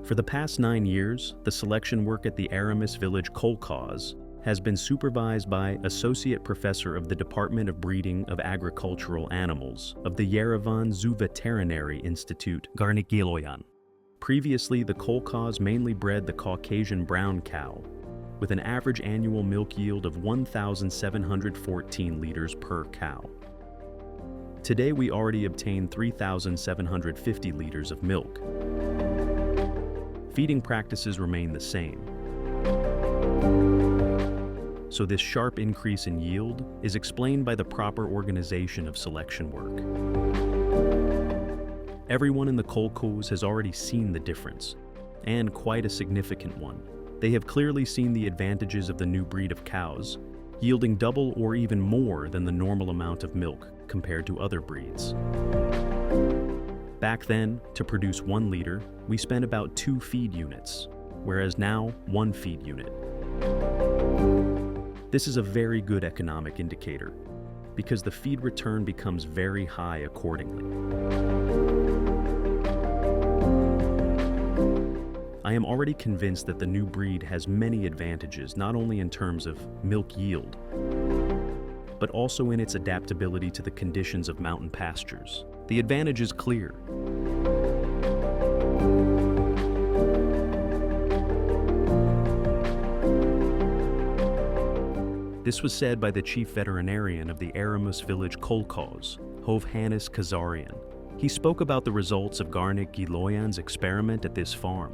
For the past 9 years, the selection work at the Aramis Village Kolkhoz has been supervised by Associate Professor of the Department of Breeding of Agricultural Animals of the Yerevan Zoo Veterinary Institute, Garnik Giloyan. Previously, the Kolkhoz mainly bred the Caucasian brown cow, with an average annual milk yield of 1,714 liters per cow. Today, we already obtain 3,750 liters of milk. Feeding practices remain the same. So this sharp increase in yield is explained by the proper organization of selection work. Everyone in the kolkhoz has already seen the difference, and quite a significant one. They have clearly seen the advantages of the new breed of cows, yielding double or even more than the normal amount of milk compared to other breeds. Back then, to produce 1 liter, we spent about 2 feed units, whereas now 1 feed unit. This is a very good economic indicator, because the feed return becomes very high accordingly. I am already convinced that the new breed has many advantages, not only in terms of milk yield, but also in its adaptability to the conditions of mountain pastures. The advantage is clear. This was said by the chief veterinarian of the Aramis Village Kolkhoz, Hovhannes Kazarian. He spoke about the results of Garnik Giloyan's experiment at this farm.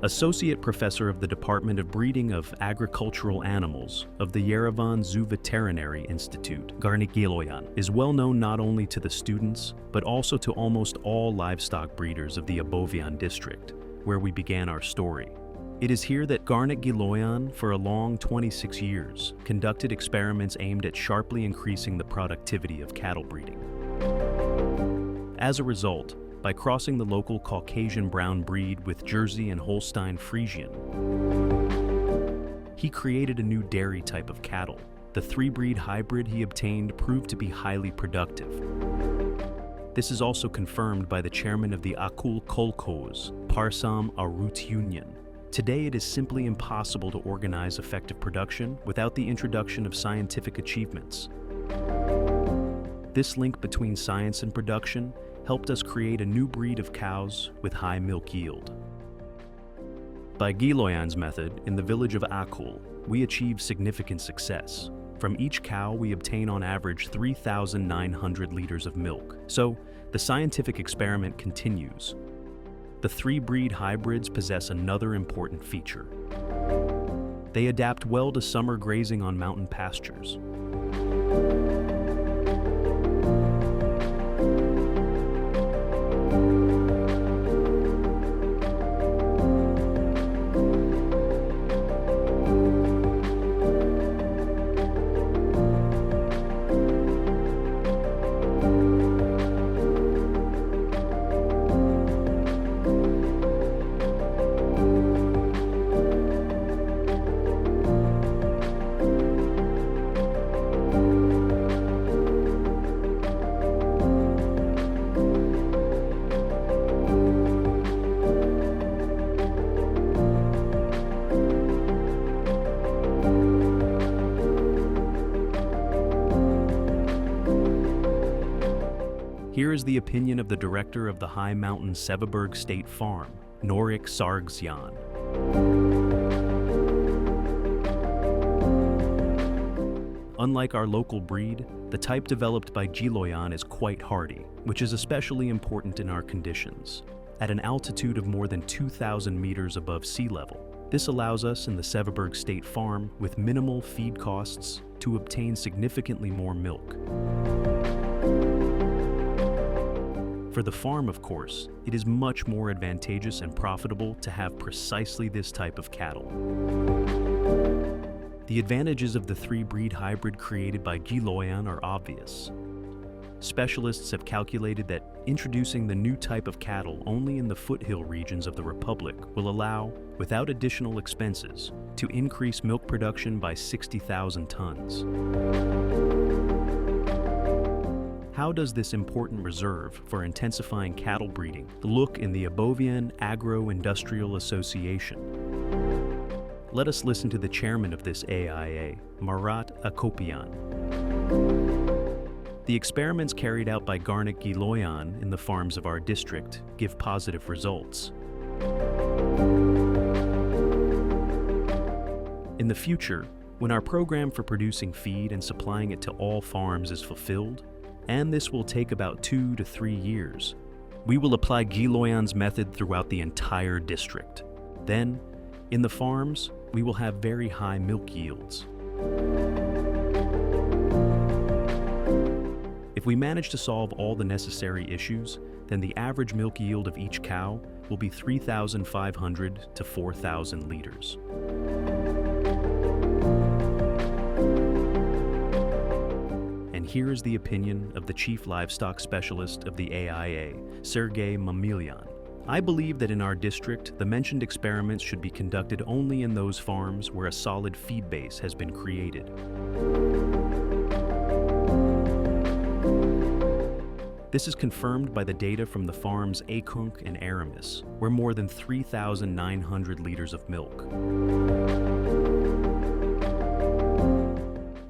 Associate Professor of the Department of Breeding of Agricultural Animals of the Yerevan Zoo Veterinary Institute, Garnik Giloyan, is well known not only to the students, but also to almost all livestock breeders of the Abovian district, where we began our story. It is here that Garnik Giloyan, for a long 26 years, conducted experiments aimed at sharply increasing the productivity of cattle breeding. As a result, by crossing the local Caucasian brown breed with Jersey and Holstein Friesian, he created a new dairy type of cattle. The 3-breed hybrid he obtained proved to be highly productive. This is also confirmed by the chairman of the Akul Kolkhoz, Parsam Arut Union. Today, it is simply impossible to organize effective production without the introduction of scientific achievements. This link between science and production helped us create a new breed of cows with high milk yield. By Giloyan's method, in the village of Akul, we achieved significant success. From each cow, we obtain on average 3,900 liters of milk. So, the scientific experiment continues. The 3-breed hybrids possess another important feature. They adapt well to summer grazing on mountain pastures. Here is the opinion of the director of the High Mountain Sevaberg State Farm, Norik Sargsyan. Unlike our local breed, the type developed by Giloyan is quite hardy, which is especially important in our conditions. At an altitude of more than 2,000 meters above sea level, this allows us in the Sevaberg State Farm, with minimal feed costs, to obtain significantly more milk. For the farm, of course, it is much more advantageous and profitable to have precisely this type of cattle. The advantages of the 3-breed hybrid created by Giloyan are obvious. specialists have calculated that introducing the new type of cattle only in the foothill regions of the Republic will allow, without additional expenses, to increase milk production by 60,000 tons. How does this important reserve for intensifying cattle breeding look in the Abovian Agro-Industrial Association? Let us listen to the chairman of this AIA, Marat Akopian. The experiments carried out by Garnik Giloyan in the farms of our district give positive results. In the future, when our program for producing feed and supplying it to all farms is fulfilled, and this will take about 2 to 3 years, we will apply Giloyan's method throughout the entire district. Then, in the farms, we will have very high milk yields. If we manage to solve all the necessary issues, then the average milk yield of each cow will be 3,500 to 4,000 liters. And here is the opinion of the chief livestock specialist of the AIA, Sergei Mamilyan. I believe that in our district, the mentioned experiments should be conducted only in those farms where a solid feed base has been created. This is confirmed by the data from the farms Akunk and Aramis, where more than 3,900 liters of milk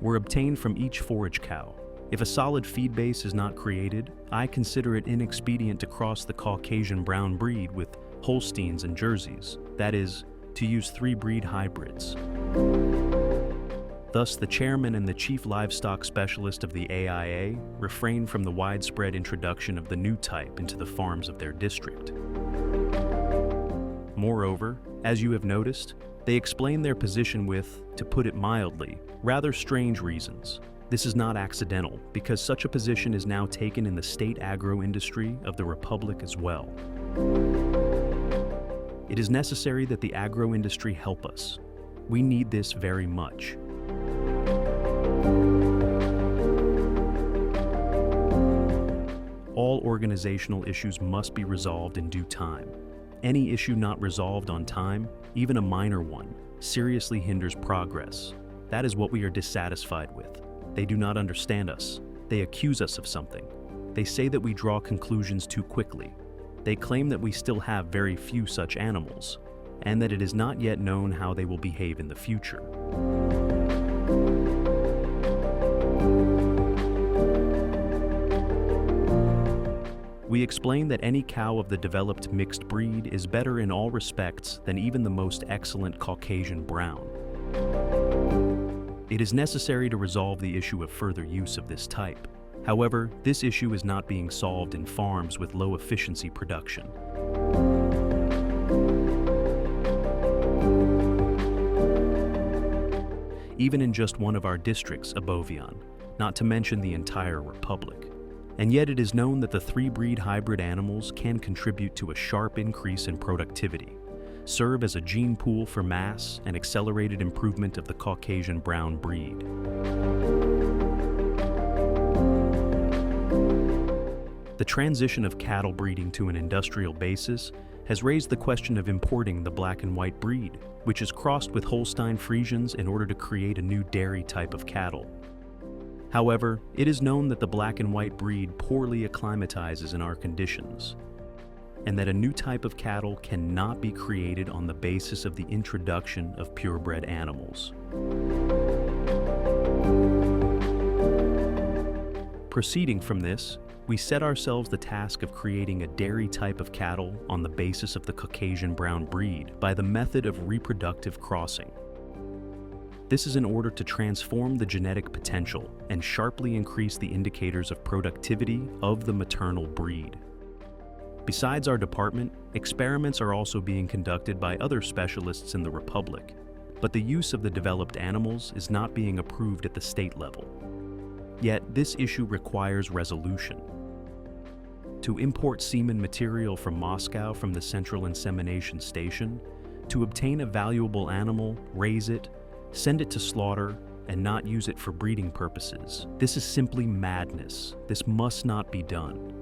were obtained from each forage cow. If a solid feed base is not created, I consider it inexpedient to cross the Caucasian brown breed with Holsteins and Jerseys, that is, to use 3 breed hybrids. Thus, the chairman and the chief livestock specialist of the AIA refrain from the widespread introduction of the new type into the farms of their district. Moreover, as you have noticed, they explain their position with, to put it mildly, rather strange reasons. This is not accidental, because such a position is now taken in the state agro-industry of the Republic as well. It is necessary that the agro-industry help us. We need this very much. All organizational issues must be resolved in due time. Any issue not resolved on time, even a minor one, seriously hinders progress. That is what we are dissatisfied with. They do not understand us. They accuse us of something. They say that we draw conclusions too quickly. They claim that we still have very few such animals, and that it is not yet known how they will behave in the future. We explain that any cow of the developed mixed breed is better in all respects than even the most excellent Caucasian brown. It is necessary to resolve the issue of further use of this type. However, this issue is not being solved in farms with low efficiency production. Even in just one of our districts, Abovian, not to mention the entire Republic. And yet it is known that the 3 breed hybrid animals can contribute to a sharp increase in productivity, serve as a gene pool for mass and accelerated improvement of the Caucasian brown breed. The transition of cattle breeding to an industrial basis has raised the question of importing the black and white breed, which is crossed with Holstein Friesians in order to create a new dairy type of cattle. However, it is known that the black and white breed poorly acclimatizes in our conditions, and that a new type of cattle cannot be created on the basis of the introduction of purebred animals. Proceeding from this, we set ourselves the task of creating a dairy type of cattle on the basis of the Caucasian brown breed by the method of reproductive crossing. This is in order to transform the genetic potential and sharply increase the indicators of productivity of the maternal breed. Besides our department, experiments are also being conducted by other specialists in the Republic, but the use of the developed animals is not being approved at the state level. Yet this issue requires resolution. To import semen material from Moscow from the Central Insemination Station, to obtain a valuable animal, raise it, send it to slaughter, and not use it for breeding purposes. This is simply madness. This must not be done.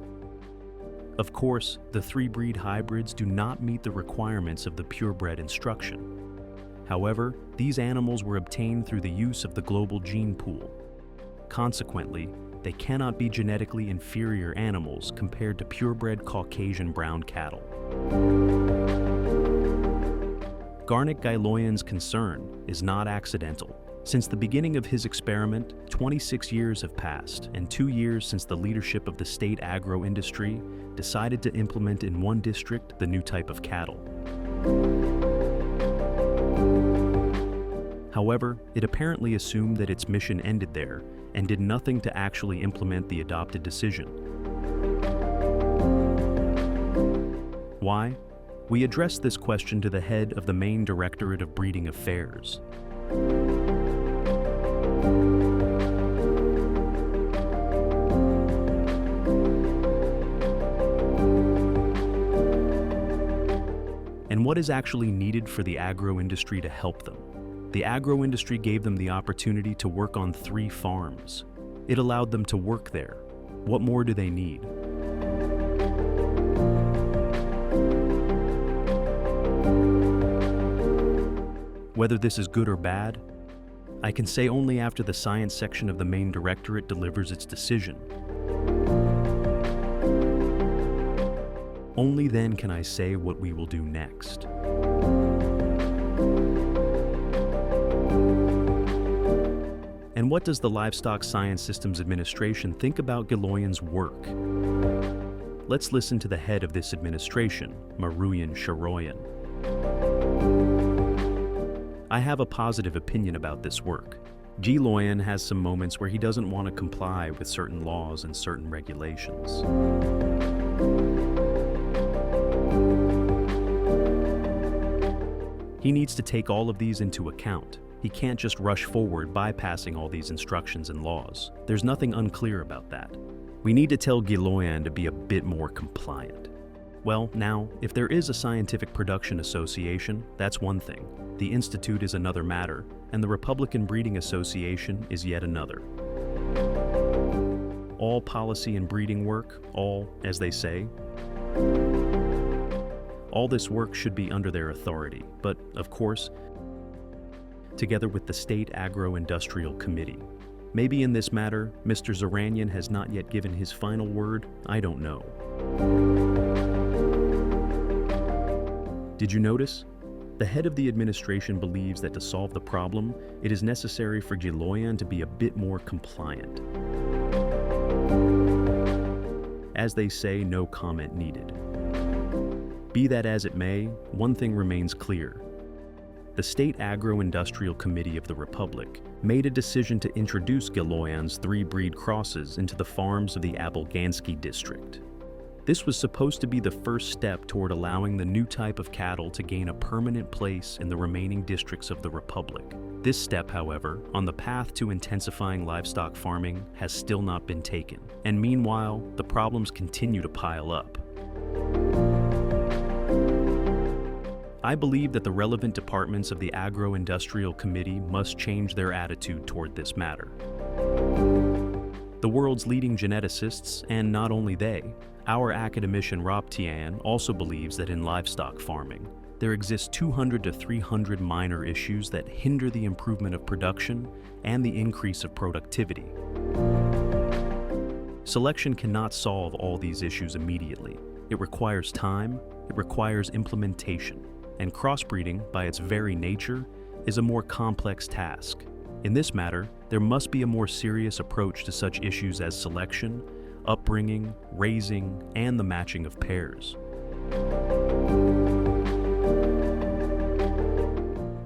Of course, the three-breed hybrids do not meet the requirements of the purebred instruction. However, these animals were obtained through the use of the global gene pool. Consequently, they cannot be genetically inferior animals compared to purebred Caucasian brown cattle. Garnik Giloyan's concern is not accidental. Since the beginning of his experiment, 26 years have passed, and 2 years since the leadership of the state agro-industry decided to implement in one district the new type of cattle. However, it apparently assumed that its mission ended there and did nothing to actually implement the adopted decision. Why? We addressed this question to the head of the Main Directorate of Breeding Affairs. And what is actually needed for the agro-industry to help them? The agro-industry gave them the opportunity to work on 3 farms. It allowed them to work there. What more do they need? Whether this is good or bad, I can say only after the science section of the Main Directorate delivers its decision. Only then can I say what we will do next. And what does the Livestock Science Systems Administration think about Giloyan's work? Let's listen to the head of this administration, Maruyan Sharoyan. I have a positive opinion about this work. Giloyan has some moments where he doesn't want to comply with certain laws and certain regulations. He needs to take all of these into account. He can't just rush forward bypassing all these instructions and laws. There's nothing unclear about that. We need to tell Giloyan to be a bit more compliant. Well, now, if there is a scientific production association, that's one thing. The Institute is another matter, and the Republican Breeding Association is yet another. All policy and breeding work, all, as they say, all this work should be under their authority, but, of course, together with the State Agro-Industrial Committee. Maybe in this matter, Mr. Zaranian has not yet given his final word, I don't know. Did you notice? The head of the administration believes that to solve the problem, it is necessary for Giloyan to be a bit more compliant. As they say, no comment needed. Be that as it may, one thing remains clear. The State Agro-Industrial Committee of the Republic made a decision to introduce Giloyan's 3-breed crosses into the farms of the Abolgansky district. This was supposed to be the first step toward allowing the new type of cattle to gain a permanent place in the remaining districts of the Republic. This step, however, on the path to intensifying livestock farming has still not been taken, and meanwhile, the problems continue to pile up. I believe that the relevant departments of the Agro-Industrial Committee must change their attitude toward this matter. The world's leading geneticists, and not only they, our academician Rob Tian also believes that in livestock farming, there exist 200 to 300 minor issues that hinder the improvement of production and the increase of productivity. Selection cannot solve all these issues immediately. It requires time, it requires implementation. And crossbreeding, by its very nature, is a more complex task. In this matter, there must be a more serious approach to such issues as selection, upbringing, raising, and the matching of pairs.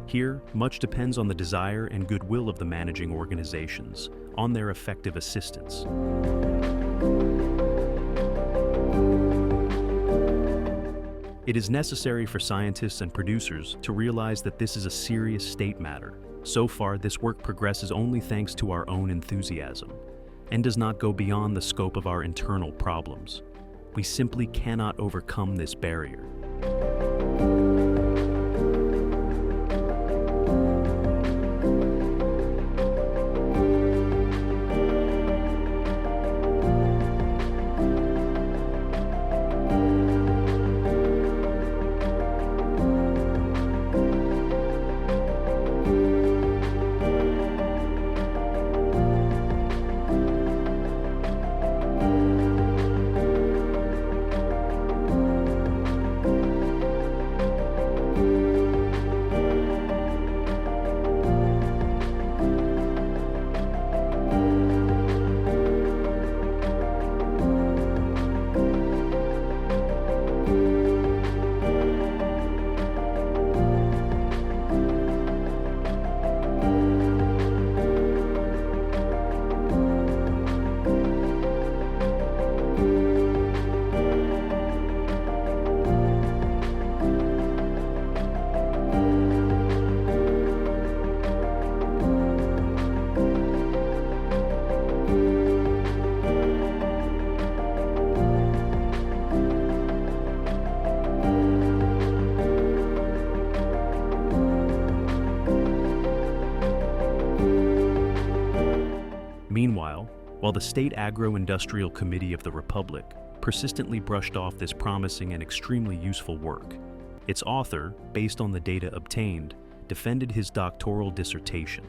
Here, much depends on the desire and goodwill of the managing organizations, on their effective assistance. It is necessary for scientists and producers to realize that this is a serious state matter. So far, this work progresses only thanks to our own enthusiasm, and does not go beyond the scope of our internal problems. We simply cannot overcome this barrier. while the State Agro-Industrial Committee of the Republic persistently brushed off this promising and extremely useful work. Its author, based on the data obtained, defended his doctoral dissertation,